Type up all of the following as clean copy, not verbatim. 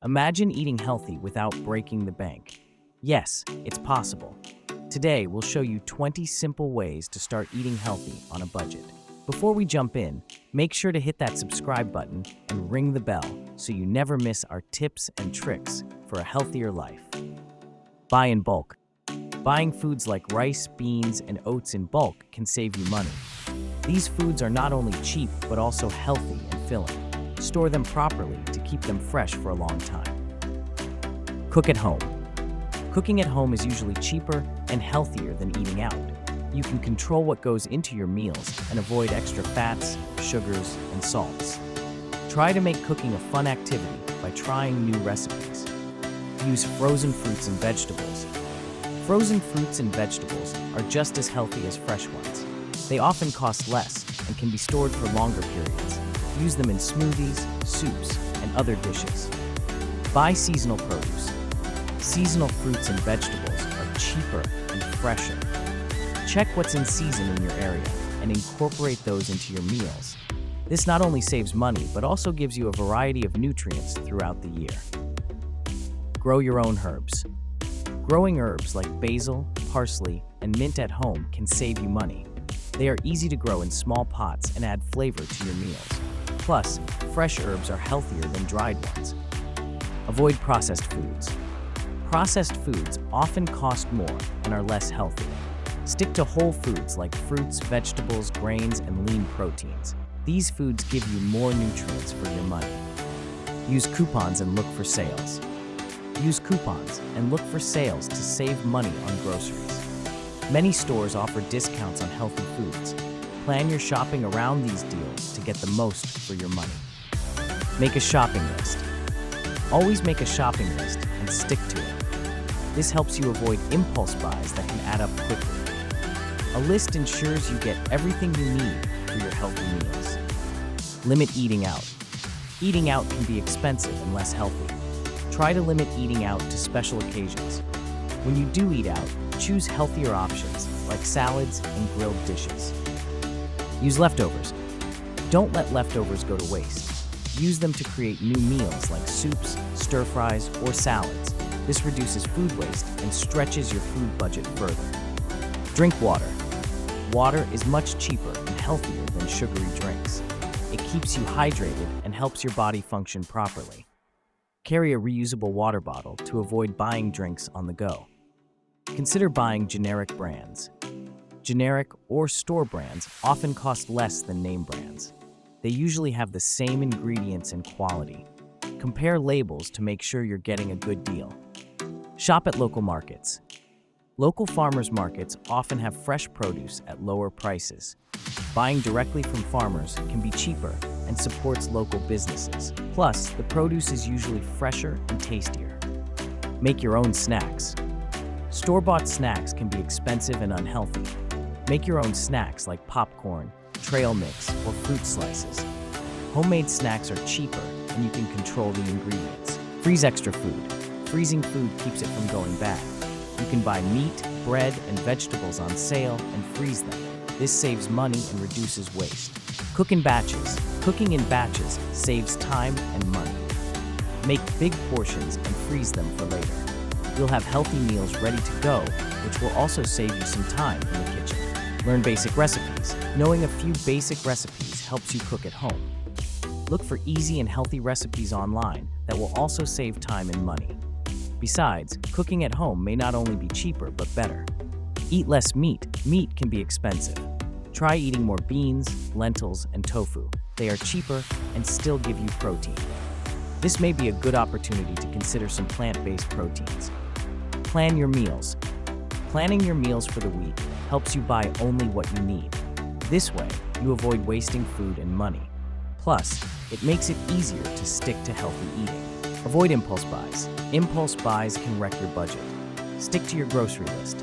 Imagine eating healthy without breaking the bank. Yes, it's possible. Today, we'll show you 20 simple ways to start eating healthy on a budget. Before we jump in, make sure to hit that subscribe button and ring the bell so you never miss our tips and tricks for a healthier life. Buy in bulk. Buying foods like rice, beans, and oats in bulk can save you money. These foods are not only cheap, but also healthy and filling. Store them properly to keep them fresh for a long time. Cook at home. Cooking at home is usually cheaper and healthier than eating out. You can control what goes into your meals and avoid extra fats, sugars, and salts. Try to make cooking a fun activity by trying new recipes. Use frozen fruits and vegetables. Frozen fruits and vegetables are just as healthy as fresh ones. They often cost less and can be stored for longer periods. Use them in smoothies, soups, and other dishes. Buy seasonal produce. Seasonal fruits and vegetables are cheaper and fresher. Check what's in season in your area and incorporate those into your meals. This not only saves money, but also gives you a variety of nutrients throughout the year. Grow your own herbs. Growing herbs like basil, parsley, and mint at home can save you money. They are easy to grow in small pots and add flavor to your meals. Plus, fresh herbs are healthier than dried ones. Avoid processed foods. Processed foods often cost more and are less healthy. Stick to whole foods like fruits, vegetables, grains, and lean proteins. These foods give you more nutrients for your money. Use coupons and look for sales. Use coupons and look for sales to save money on groceries. Many stores offer discounts on healthy foods. Plan your shopping around these deals to get the most for your money. Make a shopping list. Always make a shopping list and stick to it. This helps you avoid impulse buys that can add up quickly. A list ensures you get everything you need for your healthy meals. Limit eating out. Eating out can be expensive and less healthy. Try to limit eating out to special occasions. When you do eat out, choose healthier options like salads and grilled dishes. Use leftovers. Don't let leftovers go to waste. Use them to create new meals like soups, stir-fries, or salads. This reduces food waste and stretches your food budget further. Drink water. Water is much cheaper and healthier than sugary drinks. It keeps you hydrated and helps your body function properly. Carry a reusable water bottle to avoid buying drinks on the go. Consider buying generic brands. Generic or store brands often cost less than name brands. They usually have the same ingredients and quality. Compare labels to make sure you're getting a good deal. Shop at local markets. Local farmers markets often have fresh produce at lower prices. Buying directly from farmers can be cheaper and supports local businesses. Plus, the produce is usually fresher and tastier. Make your own snacks. Store-bought snacks can be expensive and unhealthy. Make your own snacks like popcorn, trail mix, or fruit slices. Homemade snacks are cheaper and you can control the ingredients. Freeze extra food. Freezing food keeps it from going bad. You can buy meat, bread, and vegetables on sale and freeze them. This saves money and reduces waste. Cook in batches. Cooking in batches saves time and money. Make big portions and freeze them for later. You'll have healthy meals ready to go, which will also save you some time in the kitchen. Learn basic recipes. Knowing a few basic recipes helps you cook at home. Look for easy and healthy recipes online that will also save time and money. Besides, cooking at home may not only be cheaper, but better. Eat less meat. Meat can be expensive. Try eating more beans, lentils, and tofu. They are cheaper and still give you protein. This may be a good opportunity to consider some plant-based proteins. Plan your meals. Planning your meals for the week helps you buy only what you need. This way, you avoid wasting food and money. Plus, it makes it easier to stick to healthy eating. Avoid impulse buys. Impulse buys can wreck your budget. Stick to your grocery list.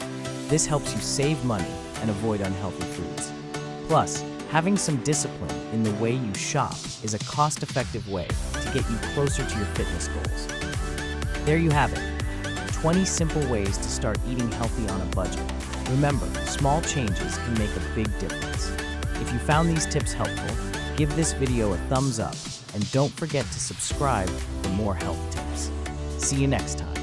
This helps you save money and avoid unhealthy foods. Plus, having some discipline in the way you shop is a cost-effective way to get you closer to your fitness goals. There you have it. 20 simple ways to start eating healthy on a budget. Remember, small changes can make a big difference. If you found these tips helpful, give this video a thumbs up and don't forget to subscribe for more health tips. See you next time.